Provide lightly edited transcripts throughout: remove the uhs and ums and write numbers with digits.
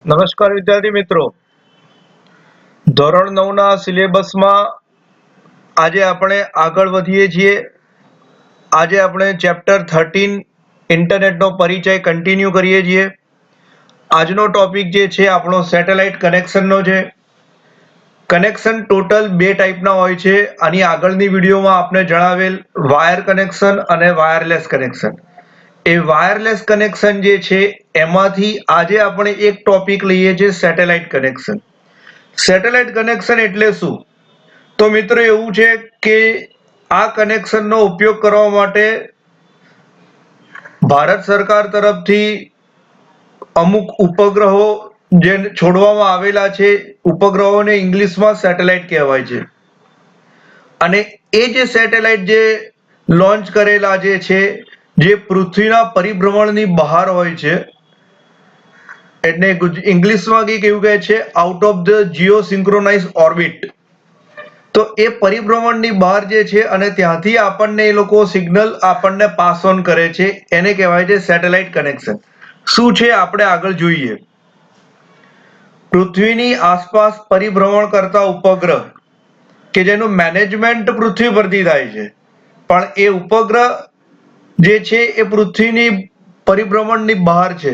નમસ્કાર વિદ્યાર્થી મિત્રો, ધોરણ 9 ના સિલેબસમાં આજે આપણે આગળ વધીએ છીએ. આજે આપણે ચેપ્ટર 13 ઇન્ટરનેટનો પરિચય કન્ટિન્યુ કરીએ છીએ. આજનો ટોપિક જે છે આપણો સેટેલાઇટ કનેક્શનનો છે. કનેક્શન ટોટલ બે ટાઈપના હોય છે. આની આગળની વિડીયોમાં આપણે જણાવેલ વાયર કનેક્શન અને વાયરલેસ કનેક્શન. એ વાયરલેસ કનેક્શન જે છે એમાંથી આજે આપણે એક ટોપિક લઈએ છીએ સેટેલાઇટ કનેક્શન. સેટેલાઇટ કનેક્શન એટલે શું? તો મિત્રો એવું છે કે આ કનેક્શનનો ઉપયોગ કરવા માટે ભારત સરકાર તરફથી અમુક ઉપગ્રહો જે છોડવામાં આવેલા છે, ઉપગ્રહોને ઇંગ્લિશમાં સેટેલાઇટ કહેવાય છે. અને એ જે સેટેલાઇટ જે લોન્ચ કરેલા જે છે, જે પૃથ્વીના પરિભ્રમણની બહાર હોય છે, એટલે ઇંગ્લિશમાં કંઈક એવું કહે છે આઉટ ઓફ ધ જીઓસિન્ક્રોનાઇઝ ઓર્બિટ. તો એ પરિભ્રમણની બહાર જે છે અને ત્યાંથી આપણને એ લોકો સિગ્નલ આપણને પાસ ઓન કરે છે, એને કહેવાય છે સેટેલાઇટ કનેક્શન. શું છે આપણે આગળ જોઈએ. પૃથ્વીની આસપાસ પરિભ્રમણ કરતા ઉપગ્રહ કે જેનું મેનેજમેન્ટ પૃથ્વી પરથી થાય છે, પણ એ ઉપગ્રહ જે છે એ પૃથ્વીની પરિભ્રમણની બહાર છે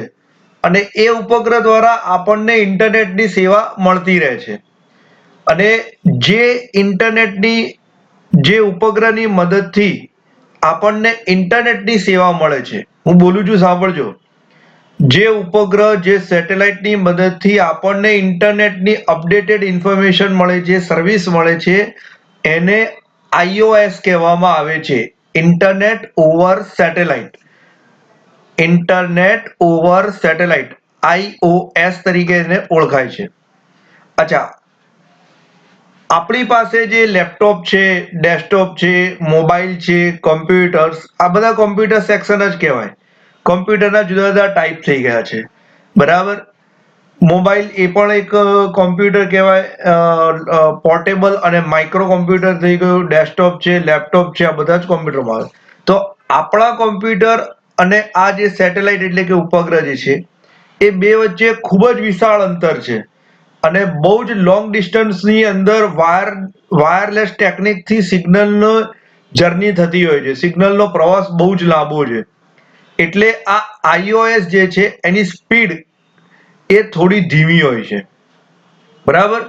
અને એ ઉપગ્રહ દ્વારા આપણને ઇન્ટરનેટની સેવા મળતી રહે છે. અને જે ઇન્ટરનેટની જે ઉપગ્રહની મદદથી આપણને ઇન્ટરનેટની સેવા મળે છે, હું બોલું છું સાંભળજો. જે ઉપગ્રહ જે સેટેલાઇટની મદદથી આપણને ઇન્ટરનેટની અપડેટેડ ઇન્ફોર્મેશન મળે છે, સર્વિસ મળે છે, એને IOS કહેવામાં આવે છે, internet over satellite. Internet over satellite IOS તરીકે એને ઓળખાય છે. અચ્છા, આપણી પાસે જે લેપટોપ છે, ડેસ્કટોપ છે, મોબાઈલ છે, કોમ્પ્યુટર્સ, આ બધા કોમ્પ્યુટર સેક્શન જ કહેવાય. કોમ્પ્યુટરના જુદા જુદા ટાઈપ થઈ ગયા છે, બરાબર. મોબાઈલ એ પણ એક કોમ્પ્યુટર કહેવાય, પોર્ટેબલ અને માઇક્રો કોમ્પ્યુટર થઈ ગયું. ડેસ્કટોપ છે, લેપટોપ છે, આ બધા જ કોમ્પ્યુટરમાં આવે. તો આપણા કોમ્પ્યુટર અને આ જે સેટેલાઇટ એટલે કે ઉપગ્રહ જે છે, એ બે વચ્ચે ખૂબ જ વિશાળ અંતર છે અને બહુ જ લોંગ ડિસ્ટન્સની અંદર વાયરલેસ ટેકનિકથી સિગ્નલનો જર્ની થતી હોય છે. સિગ્નલનો પ્રવાસ બહુ જ લાંબો છે. એટલે આ IOS જે છે એની સ્પીડ એ થોડી ધીમી હોય છે, બરાબર.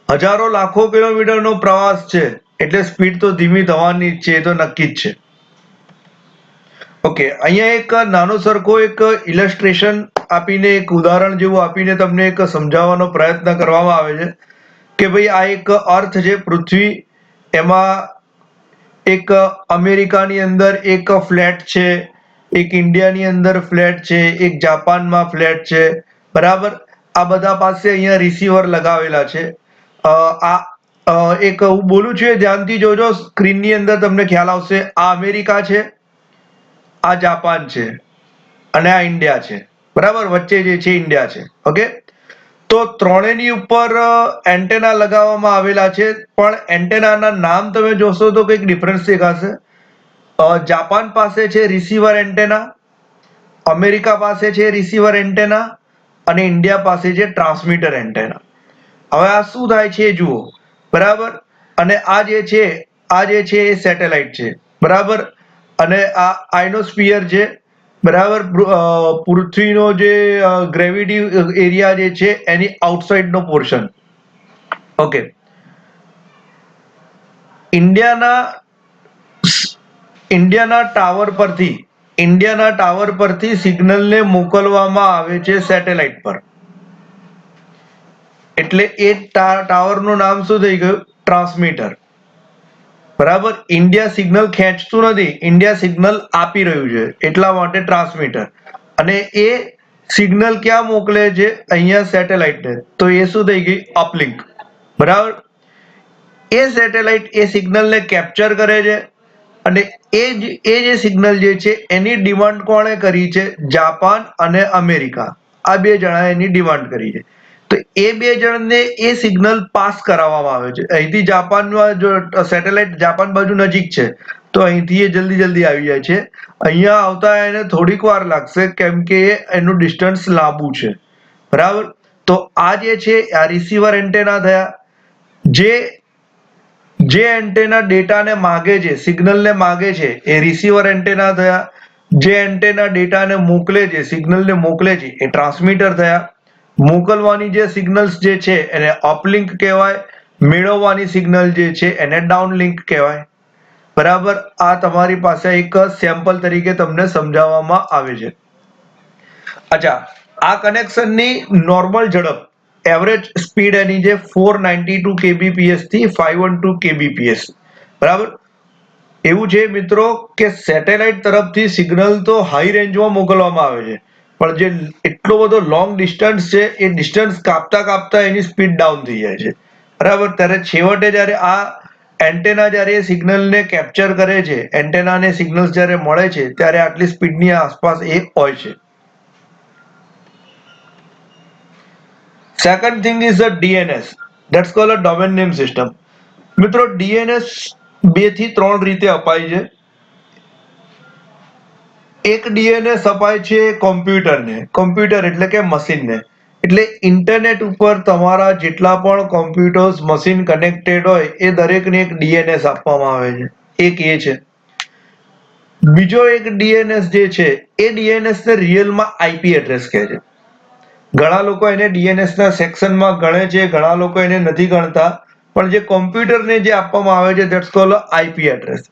હજારો લાખો કિલોમીટરનો પ્રવાસ છે એટલે સ્પીડ તો ધીમી થવાની જ છે, એ તો નક્કી જ છે. ઓકે, અહીંયા એક નાનો સરખો એક ઇલસ્ટ્રેશન આપીને, એક ઉદાહરણ જેવું આપીને તમને એક સમજાવવાનો પ્રયત્ન કરવામાં આવે છે કે ભાઈ આ એક અર્થ છે, પૃથ્વી. એમાં એક અમેરિકાની અંદર એક ફ્લેટ છે, એક ઇન્ડિયાની અંદર ફ્લેટ છે, એક જાપાનમાં ફ્લેટ છે, બરાબર. આ બધા પાસે અહીંયા રિસીવર લગાવેલા છે. એક હું બોલું છું, ધ્યાનથી જોજો, સ્ક્રીનની અંદર તમને ખ્યાલ આવશે. આ અમેરિકા છે, આ જાપાન છે અને આ ઇન્ડિયા છે, બરાબર. વચ્ચે જે છે ઇન્ડિયા છે. ઓકે, તો ત્રણેયની ઉપર એન્ટેના લગાવવામાં આવેલા છે, પણ એન્ટેનાના નામ તમે જોશો તો કંઈક ડિફરન્સ દેખાશે. જાપાન પાસે છે રિસીવર એન્ટેના, અમેરિકા પાસે છે રિસીવર એન્ટેના અને ઇન્ડિયા પાસે છે ટ્રાન્સમીટર એન્ટેના. હવે આ શું થાય છે એ જુઓ, બરાબર. અને આ જે છે એ સેટેલાઇટ છે, બરાબર. અને આ આઇનોસ્ફિયર છે, બરાબર. પૃથ્વીનો જે ગ્રેવિટી એરિયા જે છે એની આઉટસાઇડનો પોર્શન. ઓકે, ઇન્ડિયાના ટાવર પરથી સિગ્નલને મોકલવામાં આવે છે સેટેલાઇટ પર. એટલે એ ટાવરનું નામ શું થઈ ગયું? ટ્રાન્સમીટર, બરાબર. ઇન્ડિયા સિગ્નલ ખેંચતું નથી, ઇન્ડિયા સિગ્નલ આપી રહ્યું છે, એટલા માટે ટ્રાન્સમીટર. અને એ સિગ્નલ ક્યાં મોકલે છે? અહીંયા સેટેલાઇટને. તો એ શું થઈ ગઈ? અપલિંક, બરાબર. એ સેટેલાઇટ એ સિગ્નલને કેપ્ચર કરે છે અને એ જે સિગ્નલ જે છે એની ડિમાન્ડ કોણે કરી છે? જાપાન અને અમેરિકા, આ બે જણાએ એની ડિમાન્ડ કરી છે. તો એ બે જણને એ સિગ્નલ પાસ કરાવવામાં આવે છે. અહીંથી જાપાનમાં જો સેટેલાઇટ જાપાન બાજુ નજીક છે તો અહીંથી એ જલ્દી આવી જાય છે. અહીંયા આવતા એને થોડીક વાર લાગશે, કેમ કે એનું ડિસ્ટન્સ લાંબુ છે, બરાબર. તો આ જે છે આ રિસીવર એન્ટેના થયા, જે એન્ટેના ડેટાને માગે છે, સિગ્નલને માગે છે, એ રિસીવર એન્ટેના થયા. જે એન્ટેના ડેટાને મોકલે છે, સિગ્નલને મોકલે છે, એ ટ્રાન્સમીટર થયા. મોકલવાની જે સિગ્નલ્સ જે છે એને અપલિંક કહેવાય, મેળવવાની સિગ્નલ જે છે એને ડાઉનલિંક કહેવાય. બરાબર, આ તમારી પાસે એક સેમ્પલ તરીકે તમને સમજાવવામાં આવે છે. અચ્છા, આ કનેક્શનની નોર્મલ ઝડપ, એવરેજ સ્પીડ એની છે 492 kbps થી 512 kbps. બરાબર, એવું છે મિત્રો કે સેટેલાઇટ તરફથી સિગ્નલ તો હાઈ રેન્જમાં મોકલવામાં આવે છે, પણ જે એટલો બધો લોંગ ડિસ્ટન્સ છે એ ડિસ્ટન્સ કાપતા કાપતા એની સ્પીડ ડાઉન થઈ જાય છે. બરાબર, ત્યારે છેવટે જ્યારે આ એન્ટેના જ્યારે એ સિગ્નલને કેપ્ચર કરે છે, એન્ટેનાને સિગ્નલ્સ જ્યારે મળે છે, ત્યારે આટલી સ્પીડની આસપાસ એ હોય છે. Second thing is the DNS, that's cold a domain name system. મિત્રો, DNS 2 થી 3 રીતે અપાય છે. એક DNS અપાય છે કોમ્પ્યુટરને, કોમ્પ્યુટર એટલે કે મશીનને, એટલે ઇન્ટરનેટ ઉપર તમારા જેટલા પણ કોમ્પ્યુટર્સ મશીન કનેક્ટેડ હોય એ દરેકને એક DNS આપવામાં આવે છે. એક એ છે. બીજો એક DNS જે છે એ DNS ને રિયલમાં IP એડ્રેસ કહે છે. ઘણા લોકો એને DNS ના સેક્શનમાં ગણે છે, ઘણા લોકો એને નથી ગણતા, પણ જે કોમ્પ્યુટરને જે આપવામાં આવે છે ધેટ્સ કોલ્ડ IP એડ્રેસ.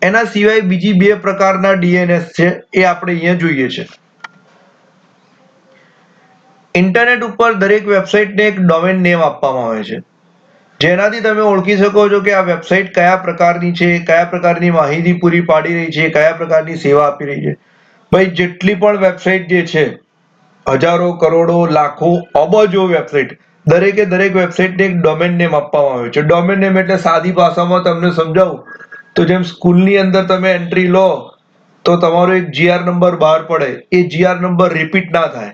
એના સિવાય બીજી 2 પ્રકારના DNS છે, એ આપણે અહીંયા જોઈએ છે. ઇન્ટરનેટ ઉપર દરેક વેબસાઇટને એક ડોમેન નેમ આપવામાં આવે છે, જેનાથી તમે ઓળખી શકો છો કે આ વેબસાઇટ કયા પ્રકારની છે, કયા પ્રકારની માહિતી પૂરી પાડી રહી છે, કયા પ્રકારની સેવા આપી રહી છે. ભાઈ, જેટલી પણ વેબસાઇટ જે છે, હજારો, કરોડો, લાખો, અબજો વેબસાઇટ, દરેક વેબસાઇટને એક ડોમેન નેમ આપવામાં આવે છે. ડોમેન નેમ એટલે સાદી ભાષામાં તમને સમજાવું તો જેમ સ્કૂલની અંદર તમે એન્ટ્રી લો તો તમારો એક GR નંબર બહાર પડે, એ GR નંબર રિપીટ ના થાય,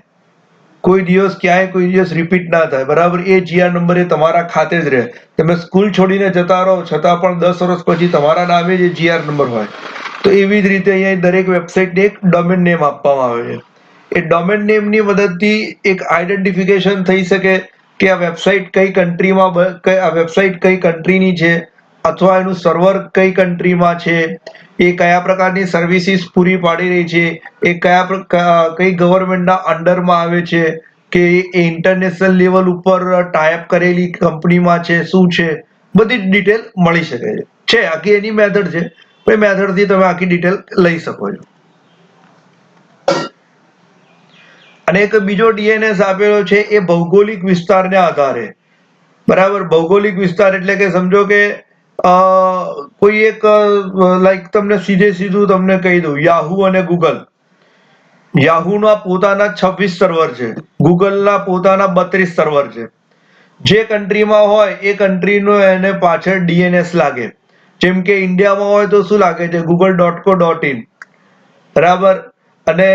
કોઈ દિવસ ક્યાંય કોઈ દિવસ રિપીટ ના થાય. બરાબર, એ GR નંબર એ તમારા ખાતે જ રહે. તમે સ્કૂલ છોડીને જતા રહો છતાં પણ 10 વર્ષ પછી તમારા નામે જે GR નંબર હોય, તો એવી જ રીતે અહીંયા દરેક વેબસાઇટને એક ડોમેન નેમ આપવામાં આવે છે. એ ડોમેન નેમની મદદથી એક આઈડેન્ટિફિકેશન થઈ શકે કે આ વેબસાઇટ કઈ કન્ટ્રીમાં, આ વેબસાઇટ કઈ કન્ટ્રીની છે, અથવા એનું સર્વર કઈ કન્ટ્રીમાં છે, એ કયા પ્રકારની સર્વિસીસ પૂરી પાડી રહી છે, એ કઈ ગવર્મેન્ટના અંડરમાં આવે છે, કે એ ઇન્ટરનેશનલ લેવલ ઉપર ટાઈપ કરેલી કંપનીમાં છે, શું છે, બધી જ ડિટેલ મળી શકે છે. આખી એની મેથડ છે, એ મેથડથી તમે આખી ડિટેલ લઈ શકો છો. અને એક બીજો DNS આપેલો છે એ ભૌગોલિક વિસ્તારને આધારે. બરાબર, ભૌગોલિક વિસ્તાર એટલે કે સમજો કે કોઈ એક લાઈક તમને સીધું તમને કહી દઉં, યાહુ અને ગૂગલ. યાહુના પોતાના 26 સર્વર છે, ગૂગલના પોતાના 32 સર્વર છે. જે કન્ટ્રીમાં હોય એ કન્ટ્રીનો એને પાછળ DNS લાગે. જેમ કે ઇન્ડિયામાં હોય તો શું લાગે છે? google.co.in. બરાબર, અને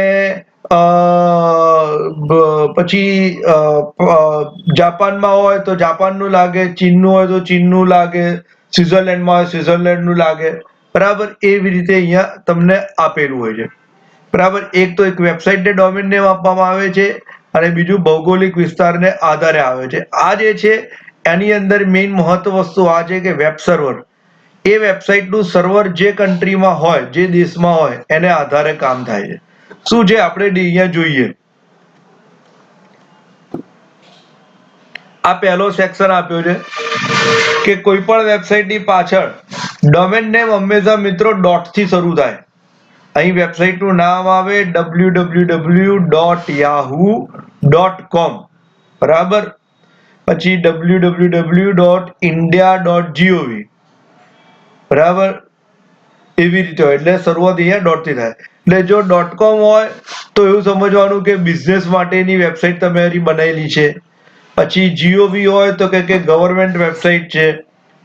પછી જાપાનમાં હોય તો જાપાનનું લાગે, ચીનનું હોય તો ચીનનું લાગે, સ્વિટ્ઝરલેન્ડમાં હોય સ્વિટ્ઝરલેન્ડનું લાગે. બરાબર, એવી રીતે અહીંયા તમને આપેલું હોય છે. બરાબર, એક તો એક વેબસાઇટને ડોમેન નેમ આપવામાં આવે છે, અને બીજું ભૌગોલિક વિસ્તારને આધારે આવે છે. આ જે છે એની અંદર મેઇન મહત્વ વસ્તુ આ છે કે વેબ સર્વર, એ વેબસાઇટનું સર્વર જે કન્ટ્રીમાં હોય, જે દેશમાં હોય, એને આધારે કામ થાય છે. શું છે આપણે અહીંયા જોઈએ. આ પહેલો સેક્શન આપ્યો છે કે કોઈ પણ વેબસાઇટની પાછળ ડોમેન નેમ હંમેશા મિત્રો ડોટ થી શરૂ થાય. અહીં વેબસાઇટનું નામ આવે www.yahoo.com. બરાબર, પછી www.india.gov. બરાબર, એવી રીતે હોય, એટલે શરૂઆત અહીંયા ડોટ થી થાય. એટલે જો .com હોય તો એવું સમજવાનું કે બિઝનેસ માટેની વેબસાઇટ તમારી બનાવેલી છે. પછી GOV હોય તો કે ગવર્મેન્ટ વેબસાઇટ છે.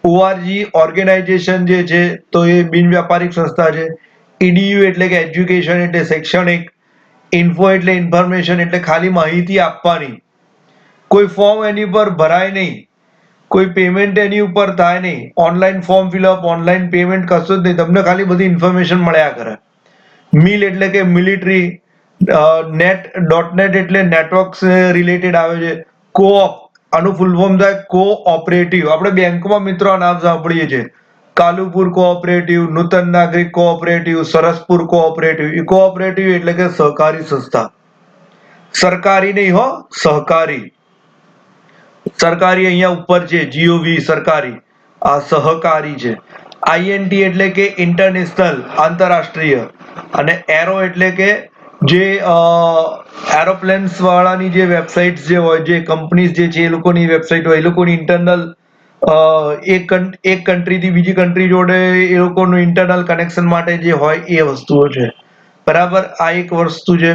ORG ઓર્ગેનાઇઝેશન જે છે તો એ બિન વ્યાપારિક સંસ્થા છે. EDU એટલે કે એજ્યુકેશન એટલે શૈક્ષણિક. ઇન્ફો એટલે ઇન્ફોર્મેશન એટલે ખાલી માહિતી આપવાની. કોઈ ફોર્મ એની પર ભરાય નહીં, કોઈ પેમેન્ટ એની ઉપર થાય નહીં, online form fill up, online payment કશું જ નહીં, તમને ખાલી બધી ઇન્ફોર્મેશન મળ્યા કરે. મિલ એટલે કે મિલિટરી, .net એટલે નેટવર્ક રિલેટેડ આવે છે. કોઓપ, આનું ફૂલ ફોર્મ થાય કોઓપરેટિવ. આપણે બેંકમાં મિત્રો આ નામ સાંભળીએ છીએ, કાલુપુર કોઓપરેટિવ, નૂતન નાગરિક કોઓપરેટિવ, સરસપુર કોઓપરેટિવ. એ કોઓપરેટિવ એટલે કે સહકારી સંસ્થા, સરકારી નહીં હો, સહકારી. સરકારી અહીંયા ઉપર છે, જીઓવી સરકારી, આ સહકારી છે. આઈએનટી એટલે કે ઇન્ટરનેશનલ, આંતરરાષ્ટ્રીય, અને એરો એટલે કે જે એરોપ્લેન્સ વાળાની જે વેબસાઇટ જે હોય, જે કંપનીઝ જે છે એ લોકોની વેબસાઇટ હોય, એ લોકોની ઇન્ટરનલ એક કન્ટ્રીથી બીજી કન્ટ્રી જોડે એ લોકોનું ઇન્ટરનલ કનેક્શન માટે જે હોય એ વસ્તુઓ છે. બરાબર, આ એક વસ્તુ છે.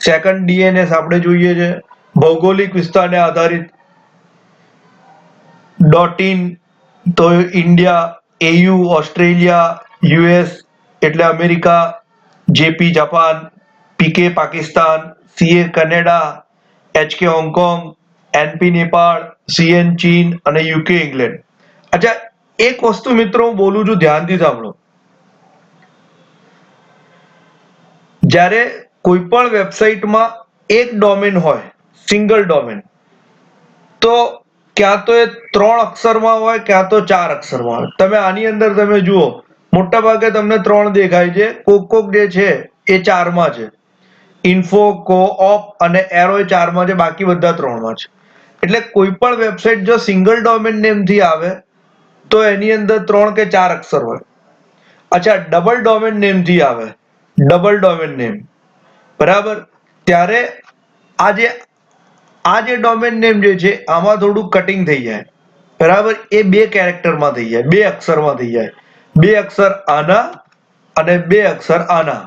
સેકન્ડ ડીએનએસ આપણે જોઈએ છે, ભૌગોલિક વિસ્તારને આધારિત. .in તો ઇન્ડિયા, એયુ ઓસ્ટ્રેલિયા, યુએસ એટલે America, JP Japan, PK Pakistan, CA Canada, HK Hong Kong, NP Nepal, CN ચીન અને યુકે ઇંગ્લેન્ડ. અચ્છા, એક વસ્તુ મિત્રો હું બોલું છું, ધ્યાનથી સાંભળો. જ્યારે કોઈ પણ વેબસાઇટમાં એક ડોમેન હોય, સિંગલ ડોમેન, તો ક્યાં તો એ 3 અક્ષરમાં હોય, ક્યાં તો 4 અક્ષરમાં હોય. તમે આની અંદર તમે જુઓ, મોટા ભાગે તમને 3 દેખાય છે, કોક જે છે એ 4માં છે. ઇન્ફો, કોઓપ અને એરો એ 4માં છે, બાકી બધા 3માં છે. એટલે કોઈ પણ વેબસાઇટ જો સિંગલ ડોમેન નેમ થી આવે તો એની અંદર 3 કે 4 અક્ષર હોય. અચ્છા, ડબલ ડોમેન નેમ થી આવે, ડબલ ડોમેન નેમ, બરાબર, ત્યારે આ જે ડોમેન નેમ જે છે આમાં થોડું કટિંગ થઈ જાય, બરાબર. એ 2 કેરેક્ટરમાં થઈ જાય, 2 અક્ષરમાં થઈ જાય, 2 અક્ષર આના અને 2 અક્ષર આના,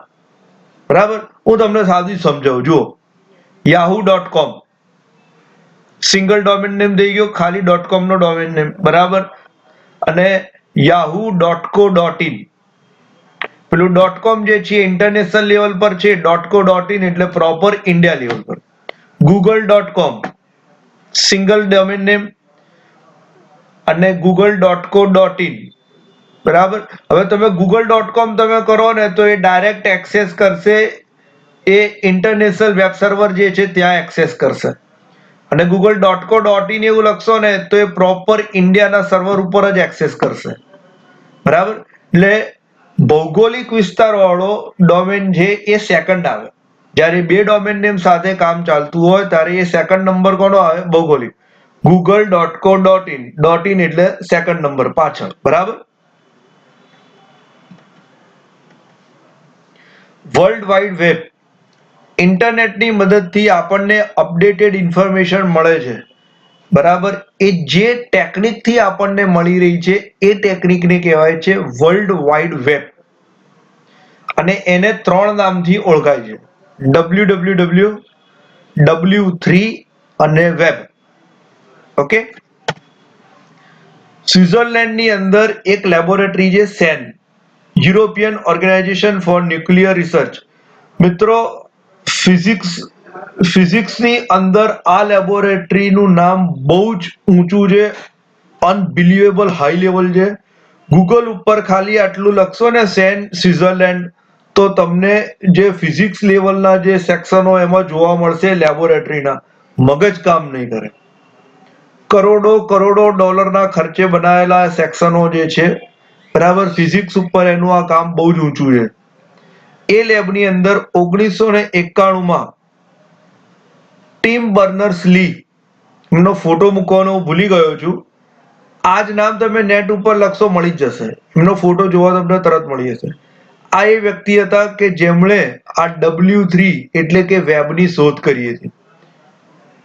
બરાબર. હું તમને સાદું સમજાવું, જુઓ, yahoo.com સિંગલ ડોમેન નેમ થઈ ગયો, ખાલી .com નો ડોમેન નેમ, બરાબર. અને yahoo.co.in, પેલું .com જે છે ઇન્ટરનેશનલ લેવલ પર છે, .co.in એટલે પ્રોપર ઇન્ડિયા લેવલ પર. google.com સિંગલ ડોમેન નેમ અને google.co.in, બરાબર. હવે તમે google.com તમે કરો ને તો એ ડાયરેક્ટ એક્સેસ કરશે, એ ઇન્ટરનેશનલ વેબ સર્વર જે છે ત્યાં એક્સેસ કરશે. અને google.co.in એવું લખશો ને તો એ પ્રોપર ઇન્ડિયાના સર્વર ઉપર જ એક્સેસ કરશે, બરાબર. એટલે ભૌગોલિક વિસ્તાર વાળો ડોમેન છે એ સેકન્ડ આવે. જ્યારે 2 ડોમેન નેમ સાથે કામ ચાલતું હોય ત્યારે એ સેકન્ડ નંબર કોનો આવે? ભૌગોલિક. google.co.in એટલે સેકન્ડ નંબર પાછળ, બરાબર. વર્લ્ડ વાઇડ વેબ, ઇન્ટરનેટની મદદથી આપણને અપડેટેડ ઇન્ફોર્મેશન મળે છે, બરાબર. એ જે ટેકનિકથી આપણને મળી રહી છે એ ટેકનિકને કહેવાય છે વર્લ્ડ વાઇડ વેબ. અને એને 3 નામથી ઓળખાય છે, www, W3 અને વેબ. ઓકે. સ્વિટ્ઝરલેન્ડની અંદર એક લેબોરેટરી છે, CERN, European organization for nuclear research. મિત્રો, ફિઝિક્સની અંદર આ લેબોરેટરીનું નામ બહુ જ ઊંચું છે, અનબિલિવેબલ હાઈ લેવલ છે. ગૂગલ ઉપર ખાલી આટલું લખશો ને, સેન સ્વિટ્ઝરલેન્ડ, તો તમને જે ફિઝિક્સ લેવલના જે સેક્શનો એમાં જોવા મળશે લેબોરેટરીના, મગજ કામ નહીં કરે. કરોડો ડોલરના ખર્ચે બનાવેલા સેક્શનો જે છે, બરાબર, ફિઝિક્સ ઉપર એનું આ કામ બહુ જ ઊંચું છે. એ લેબની અંદર 1991માં ટીમ બર્નર્સ લી, એમનો ફોટો મૂકવાનો હું ભૂલી ગયો છું, આ જ નામ તમે નેટ ઉપર લખશો મળી જ જશે, એમનો ફોટો જોવા તમને તરત મળી જશે. આ એ વ્યક્તિ હતા કે જેમણે આ W3 એટલે કે વેબની શોધ કરી હતી.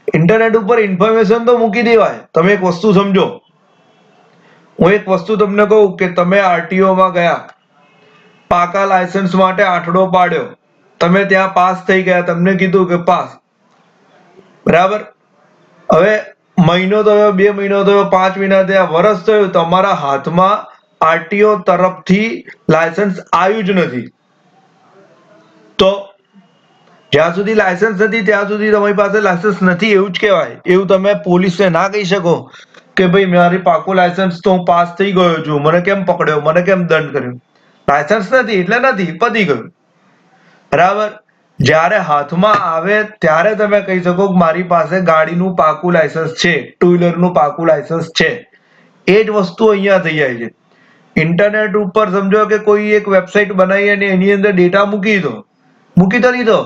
ઇન્ટરનેટ ઉપર ઇન્ફોર્મેશન તો મૂકી દેવાય, તમે એક વસ્તુ સમજો. હું એક વસ્તુ તમને કહું કે તમે આરટીઓમાં ગયા, પાકા લાયસન્સ માટે આંઠડો પાડ્યો, તમે ત્યાં પાસ થઈ ગયા, તમને કીધું કે પાસ, બરાબર. હવે મહિનો થયો, 2 મહિનો થયો, 5 મહિના થયા, વર્ષ થયું, તમારા હાથમાં આરટીઓ તરફથી લાયસન્સ આવ્યું જ નથી. તો જ્યાં સુધી લાયસન્સ નથી ત્યાં સુધી તમારી પાસે લાયસન્સ નથી એવું જ કહેવાય. એવું તમે પોલીસને ના કહી શકો કે ભાઈ મારી પાકું લાયસન્સ તો હું પાસ થઈ ગયો છું, મને કેમ પકડ્યો, મને કેમ દંડ કર્યો. લાયસન્સ નથી એટલે નથી, પતી ગયું, બરાબર. જ્યારે હાથમાં આવે ત્યારે તમે કહી શકો કે મારી પાસે ગાડીનું પાકું લાયસન્સ છે, ટુ વ્હીલરનું પાકું લાયસન્સ છે. એ જ વસ્તુ અહીંયા થઈ જાય છે. ઇન્ટરનેટ ઉપર સમજો કે કોઈ એક વેબસાઇટ બનાવી અને એની અંદર ડેટા મૂકી તો દીધો.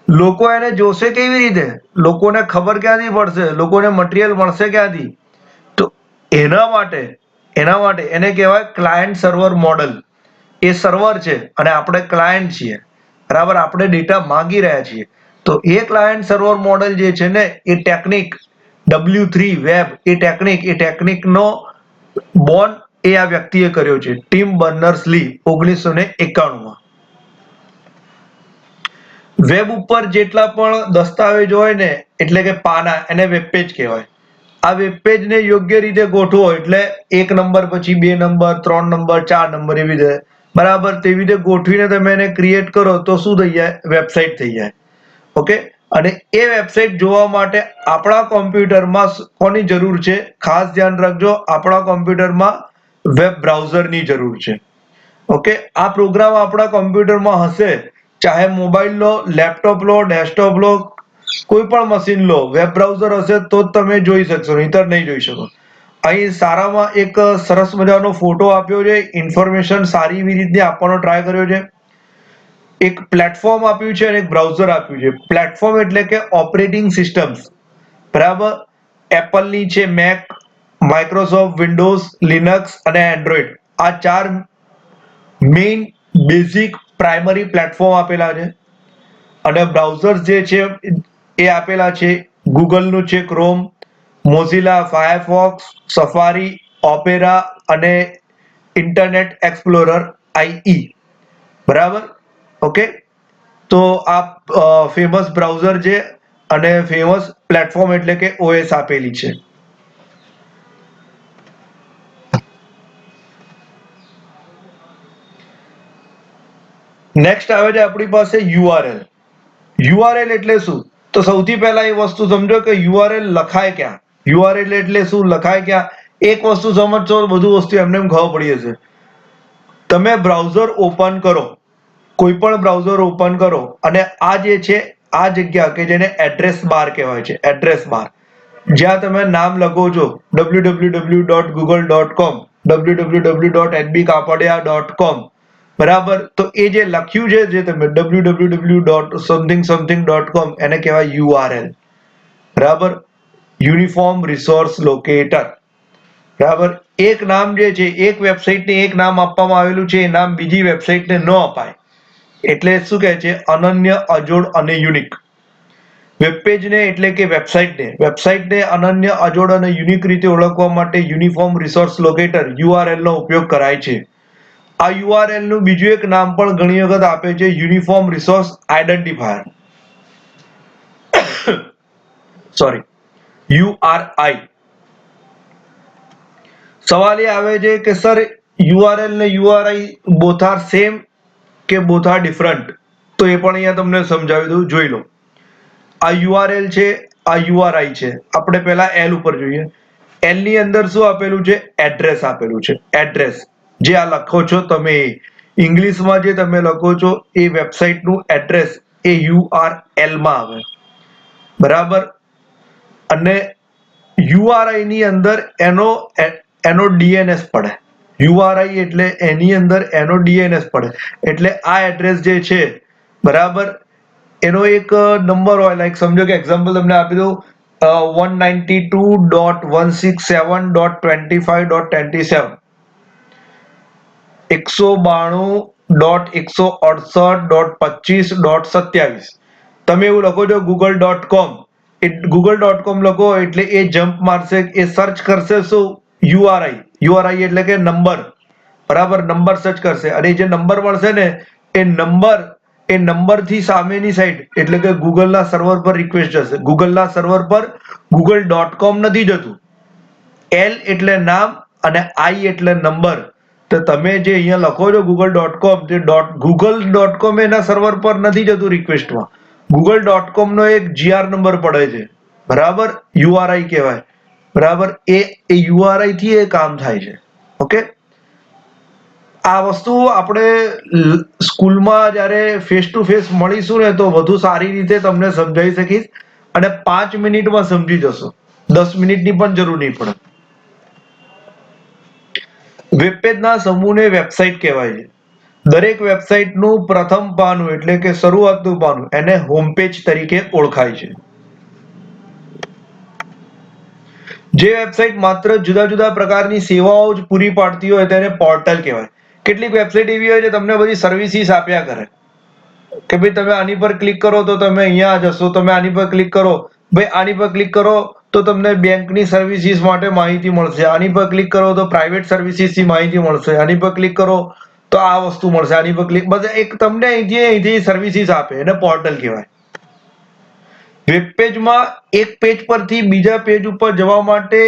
લોકો એને જોશે કેવી રીતે? લોકોને ખબર ક્યાંથી પડશે? લોકોને મટીરિયલ મળશે ક્યાંથી? તો એના માટે એને કહેવાય ક્લાયન્ટ સર્વર મોડલ. એ સર્વર છે અને આપણે ક્લાયન્ટ છીએ, બરાબર? આપણે ડેટા માંગી રહ્યા છીએ. તો એ ક્લાયન્ટ સર્વર મોડલ જે છે ને એ ટેકનિક W3 વેબ, એ ટેકનિકનો બોર્ન એ આ વ્યક્તિએ કર્યો છે, ટિમ બર્નર્સ-લી, 1991માં. વેબ ઉપર જેટલા પણ દસ્તાવેજો હોય ને, એટલે કે પાના, એને વેબ પેજ કહેવાય. આ વેબ પેજને યોગ્ય રીતે ગોઠવો એટલે 1 નંબર પછી 2 નંબર, 3 નંબર, 4 નંબર, એવી રીતે, બરાબર? તેવી રીતે ગોઠવીને તમે એને ક્રિએટ કરો તો શું થઈ જાય? વેબસાઇટ થઈ જાય. ઓકે. અને એ વેબસાઇટ જોવા માટે આપણા કોમ્પ્યુટરમાં કોની જરૂર છે? ખાસ ધ્યાન રાખજો, આપણા કોમ્પ્યુટરમાં વેબ બ્રાઉઝરની જરૂર છે. ઓકે. આ પ્રોગ્રામ આપણા કોમ્પ્યુટરમાં હશે, ચાહે મોબાઈલ લો, લેપટોપ લો, ડેસ્કટોપ લો, કોઈ પણ મશીન લો, વેબ બ્રાઉઝર હશે તો જ તમે જોઈ શકશો, નહીંતર નહીં જોઈ શકો. અહીં સારામાં એક સરસ મજાનો ફોટો આપ્યો છે, ઇન્ફોર્મેશન સારી એવી રીતે આપવાનો ટ્રાય કર્યો છે. એક પ્લેટફોર્મ આપ્યું છે અને એક બ્રાઉઝર આપ્યું છે. પ્લેટફોર્મ એટલે કે ઓપરેટિંગ સિસ્ટમ્સ, બરાબર? એપલની છે મેક, માઇક્રોસોફ્ટ વિન્ડોઝ, લિનક્સ અને એન્ડ્રોઈડ. આ 4 મેઇન બેઝિક પ્રાઇમરી પ્લેટફોર્મ આપેલા છે. અને બ્રાઉઝર્સ જે છે એ આપેલા છે, ગૂગલનું છે chrome, Mozilla Firefox, safari, opera અને ઇન્ટરનેટ એક્સપ્લોરર IE, બરાબર? ઓકે. તો આ ફેમસ બ્રાઉઝર છે અને ફેમસ પ્લેટફોર્મ એટલે કે OS આપેલી છે. નેક્સ્ટ આવે છે આપણી પાસે URL. URL એટલે શું? તો સૌથી પહેલા એ વસ્તુ સમજો કે URL લખાય ક્યાં? URL એટલે શું, લખાય ક્યાં? એક વસ્તુ સમજશો, બધું વસ્તુ એમને એમ ખબર પડી જશે. તમે બ્રાઉઝર ઓપન કરો, કોઈ પણ બ્રાઉઝર ઓપન કરો અને આ જે છે આ જગ્યા કે જેને એડ્રેસ બાર કહેવાય છે, એડ્રેસ બાર, જ્યાં તમે નામ લખો છો www.google.com, www.hbkapadia.com, બરાબર? તો એ જે લખ્યું છે, જે તમે www.something.com, એને કહેવાય URL, બરાબર? યુનિફોર્મ રિસોર્સ લોકેટર, બરાબર? એક નામ જે છે, એક વેબસાઇટને એક નામ આપવામાં આવેલું છે, એ નામ બીજી વેબસાઇટને ન અપાય. એટલે શું કહે છે? અનન્ય, અજોડ અને યુનિક. વેબપેજને એટલે કે વેબસાઇટને અનન્ય, અજોડ અને યુનિક રીતે ઓળખવા માટે યુનિફોર્મ રિસોર્સ લોકેટર URL નો ઉપયોગ કરાય છે. આ URL નું બીજું એક નામ પણ ઘણી વખત આપે છે, uniform resource identifier, sorry, URI. સવાલ એ આવે છે કે સર, URL ને URI બોથ આર સેમ કે બોથ આર ડિફરન્ટ? તો એ પણ અહીંયા તમને સમજાવી દઉં, જોઈ લો. આ URL છે, આ URI છે. આપણે પહેલા L ઉપર જોઈએ. L ની અંદર શું આપેલું છે? એડ્રેસ આપેલું છે. એડ્રેસ જે આ લખો છો તમે, ઇંગ્લિશમાં જે તમે લખો છો એ વેબસાઇટનું એડ્રેસ એ URL માં આવે, બરાબર? અને URI ની અંદર એનો DNS પડે. URI એટલે એની અંદર એનો DNS પડે. એટલે આ એડ્રેસ જે છે, બરાબર, એનો એક નંબર હોય, લાઈક સમજો કે એક્ઝામ્પલ તમને આપી દઉં, 192.167.25.27, 192.168.25.27. તમે એવું લખો છો google.com, google.com લખો એટલે એ જમ્પ મારશે, એ સર્ચ કરશે શું? URI એટલે કે નંબર, બરાબર? નંબર સર્ચ કરશે અને જે નંબર મળશે ને એ નંબર થી સામેની સાઈડ એટલે કે ગૂગલના સર્વર પર રિક્વેસ્ટ જશે. ગૂગલના સર્વર પર google.com નથી જતું. L એટલે નામ અને I એટલે નંબર. તો તમે જે અહીંયા લખો છો google.com, તે google.com એના સર્વર પર નથી જતું રિક્વેસ્ટમાં. google.com નો એક GR નંબર પડે છે, બરાબર? URI કહેવાય, બરાબર? એ URI થી એ કામ થાય છે. ઓકે. આ વસ્તુ આપણે સ્કૂલમાં જ્યારે ફેસ ટુ ફેસ મળીશું ને તો વધુ સારી રીતે તમને સમજાવી શકીશ, અને 5 મિનિટમાં સમજી જશો, 10 મિનિટની પણ જરૂર નહીં પડે. વેબપેજના સમૂહને વેબસાઇટ કહેવાય છે. દરેક વેબસાઇટનું પ્રથમ પાનું એટલે કે શરૂઆતનું પાનું એને હોમપેજ તરીકે ઓળખાય છે. જે વેબસાઇટ માત્ર જુદા જુદા પ્રકારની સેવાઓ જ પૂરી પાડતી હોય તેને પોર્ટલ કહેવાય. કેટલીક વેબસાઇટ એવી હોય છે તમને બધી સર્વિસીસ આપ્યા કરે કે ભાઈ તમે આની પર ક્લિક કરો તો તમે અહીંયા જશો, તમે આની પર ક્લિક કરો, ભાઈ આની પર ક્લિક કરો તો તમને બેંકની સર્વિસીસ માટે માહિતી મળશે, આની પર ક્લિક કરો તો પ્રાઇવેટ સર્વિસીસની માહિતી મળશે, આની પર ક્લિક કરો તો આ વસ્તુ મળશે, આની પર ક્લિક, બધા એક તમને અહીંથી સર્વિસીસ આપે, એને પોર્ટલ કહેવાય. વેબ પેજમાં એક પેજ પરથી બીજા પેજ ઉપર જવા માટે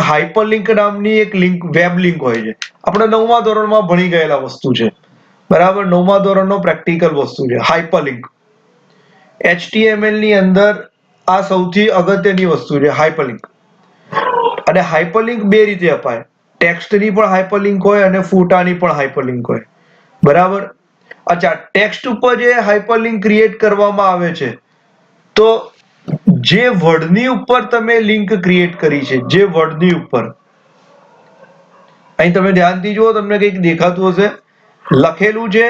હાઇપરલિંક નામની એક લિંક, વેબ લિંક હોય છે. આપણે 9મા ધોરણમાં ભણી ગયેલા વસ્તુ છે, બરાબર. 9મા ધોરણનો પ્રેક્ટિકલ વસ્તુ છે હાઇપરલિંક. HTML ની અંદર આ સૌથી અગત્યની વસ્તુ છે હાઇપરલિંક. અને હાઇપરલિંક બે રીતે અપાય, ટેક્સ્ટની પણ હાઇપરલિંક હોય અને ફોટાની પણ હાઇપરલિંક હોય, બરાબર. અચ્છા, ટેક્સ્ટ ઉપર જે હાઇપરલિંક ક્રિએટ કરવામાં આવે છે, તો જે વર્ડની ઉપર તમે લિંક ક્રિએટ કરી છે, જે વર્ડની ઉપર, અહીં તમે ધ્યાનથી જુઓ, તમને કંઈક દેખાતું હશે, લખેલું છે,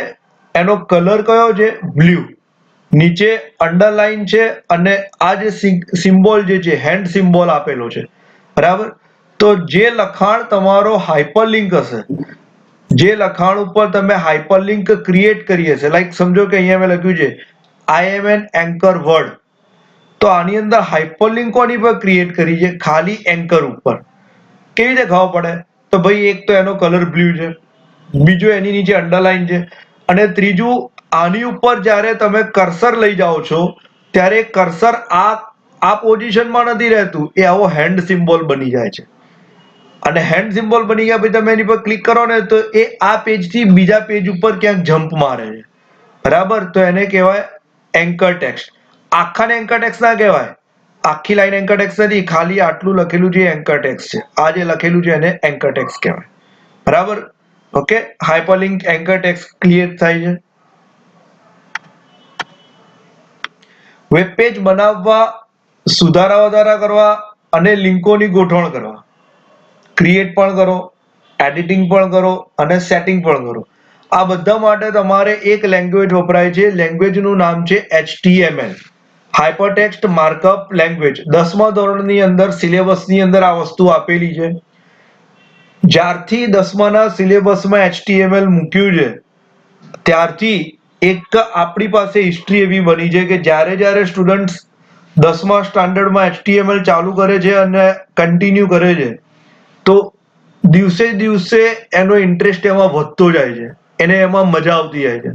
એનો કલર કયો છે? બ્લુ. નીચે અંડરલાઈન છે અને આ જે સિમ્બોલ જે છે, હેન્ડ સિમ્બોલ આપેલો છે, બરાબર. તો જે લખાણ તમારો હાઇપરલિંક હશે, જે લખાણ ઉપર તમે હાઇપરલિંક ક્રિએટ કરી હશે, લાઈક સમજો કે અહીંયા મેં લખ્યું છે આઈ એમ એન એન્કર વર્ડ, તો આની અંદર હાઇપરલિંક કોની પર ક્રિએટ કરી છે? ખાલી એન્કર ઉપર. કેવી રીતે ખબર પડે? તો ભાઈ એક તો એનો કલર બ્લુ છે, બીજું એની નીચે અંડરલાઈન છે, અને ત્રીજું આની ઉપર જ્યારે તમે કર્સર લઈ જાઓ છો ત્યારે કર્સર આ પોઝિશનમાં નથી રહેતું, એ આવો હેન્ડ સિમ્બોલ બની જાય છે. અને હેન્ડ સિમ્બોલ બની ગયા પછી તમે એની પર ક્લિક કરો ને તો એ આ પેજથી બીજા પેજ ઉપર ક્યાંક જમ્પ મારે છે, બરાબર. તો એને કહેવાય એન્કર ટેક્સ્ટ. આખાને એન્કર ટેક્સ્ટ ના કહેવાય, આખી લાઈન એન્કર ટેક્સ્ટ નથી, ખાલી આટલું લખેલું છે એન્કર ટેક્સ્ટ છે. આ જે લખેલું છે એને એન્કર ટેક્સ્ટ કહેવાય, બરાબર. Okay, hyperlink anchor text clear થાય છે. વેબ પેજ બનાવવા, સુધારા વધારા કરવા અને લિંકોની ગોઠવણ કરવા, ક્રિએટ પણ કરો, એડિટિંગ પણ કરો અને સેટિંગ પણ કરો. આ બધા માટે તમારે એક લેંગ્વેજ વપરાય છે, લેંગ્વેજનું નામ છે HTML, હાઇપરટેક્સ્ટ માર્કઅપ લેંગ્વેજ. 10મા ધોરણની અંદર સિલેબસની અંદર આ વસ્તુ આપેલી છે. જ્યારથી 10માના સિલેબસમાં HTML મૂક્યું છે ત્યારથી એક આપણી પાસે હિસ્ટ્રી એવી બની છે કે જ્યારે જ્યારે સ્ટુડન્ટ્સ 10મા સ્ટાન્ડર્ડમાં HTML ચાલુ કરે છે અને કન્ટિન્યુ કરે છે, તો દિવસે દિવસે એનો ઇન્ટરેસ્ટ એમાં વધતો જાય છે, એને એમાં મજા આવતી જાય છે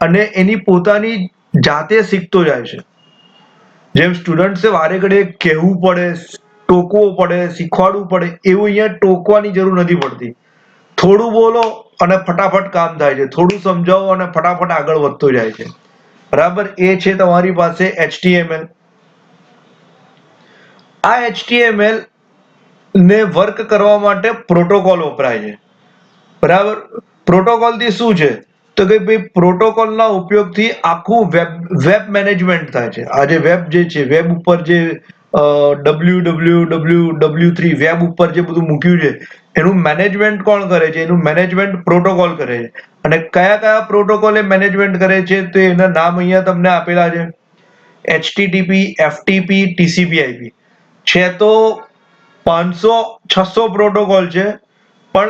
અને એની પોતાની જાતે શીખતો જાય છે. જેમ સ્ટુડન્ટ્સે વારે ઘડીએ કહેવું પડે, ટોકવું પડે, શીખવાડવું પડે, એવું અહીંયા ટોકવાની જરૂર નથી પડતી. થોડું બોલો અને ફટાફટ કામ થાય છે, થોડું સમજાવો અને ફટાફટ આગળ વધતો જાય છે, બરાબર. એ છે તમારી પાસે HTML. આ HTML ને વર્ક કરવા માટે પ્રોટોકોલ વપરાય છે, બરાબર. પ્રોટોકોલથી શું છે તો કે ભાઈ પ્રોટોકોલના ઉપયોગથી આખું વેબ મેનેજમેન્ટ થાય છે. આ જે વેબ જે છે, વેબ ઉપર જે www.w3 વેબ ઉપર જે બધું મૂક્યું છે એનું મેનેજમેન્ટ કોણ કરે છે? એનું મેનેજમેન્ટ પ્રોટોકોલ કરે છે. અને કયા કયા પ્રોટોકોલ એ મેનેજમેન્ટ કરે છે તો એના નામ અહીંયા તમને આપેલા છે. HTTP, FTP, TCP/IP છે. તો 500-600 પ્રોટોકોલ છે, પણ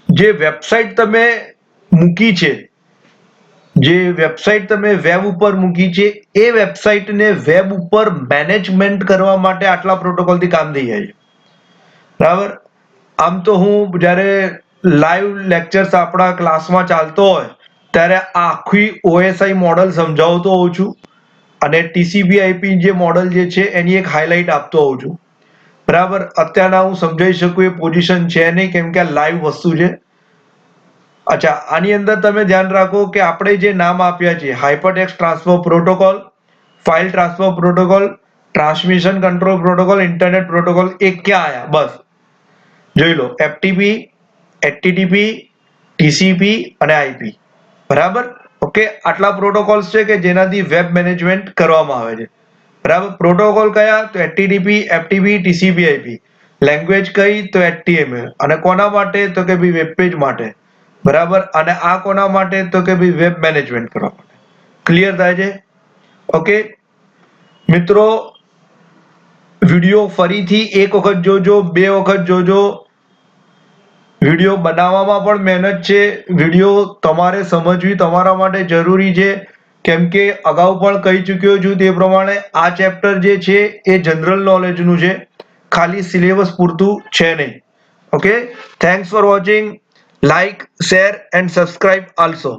જે વેબસાઇટ તમે મૂકી છે, જે વેબસાઇટ તમે વેબ ઉપર મૂકી છે, એ વેબસાઇટને વેબ ઉપર મેનેજમેન્ટ કરવા માટે આટલા પ્રોટોકોલથી કામ થઈ જાય છે, બરાબર. આમ તો હું જ્યારે લાઈવ લેક્ચર્સ આપણા ક્લાસમાં ચાલતો હોય ત્યારે આખી OSI મોડલ સમજાવતો હોઉં છું અને TCP/IP જે મોડલ જે છે એની એક હાઇલાઇટ આપતો હોઉં છું, બરાબર. અત્યારના હું સમજાવી શકું એ પોઝિશન છે નહીં, કેમ કે આ લાઈવ વસ્તુ છે. અચ્છા, આની અંદર તમે ધ્યાન રાખો કે આપણે જે નામ આપ્યા છે, hypertext transfer protocol, file transfer protocol, transmission control protocol, internet protocol, એ ક્યાં આવ્યા? બસ જોઈ લો, FTP, HTTP, TCP અને IP. બરાબર. ઓકે, આટલા પ્રોટોકોલ્સ છે કે જેનાથી વેબ મેનેજમેન્ટ કરવામાં આવે છે. બરાબર. પ્રોટોકોલ કયા? તો HTTP, FTP, TCP, IP. Language કઈ? તો HTML. અને કોના માટે? તો કે ભાઈ વેબ પેજ માટે. બરાબર. અને આ કોના માટે? તો કે ભાઈ વેબ મેનેજમેન્ટ કરવા માટે. ક્લિયર થાય છે? ઓકે મિત્રો, વિડીયો ફરીથી એક વખત જોજો, 2 વખત જોજો. વિડીયો બનાવવામાં પણ મહેનત છે. વિડીયો તમારે સમજવી તમારા માટે જરૂરી છે. કેમ કે અગાઉ પણ કહી ચૂક્યો છું તે પ્રમાણે આ ચેપ્ટર જે છે એ જનરલ નોલેજનું છે, ખાલી સિલેબસ પૂરતું છે નહીં. Okay, thanks for watching. Like, share and subscribe આલ્સો.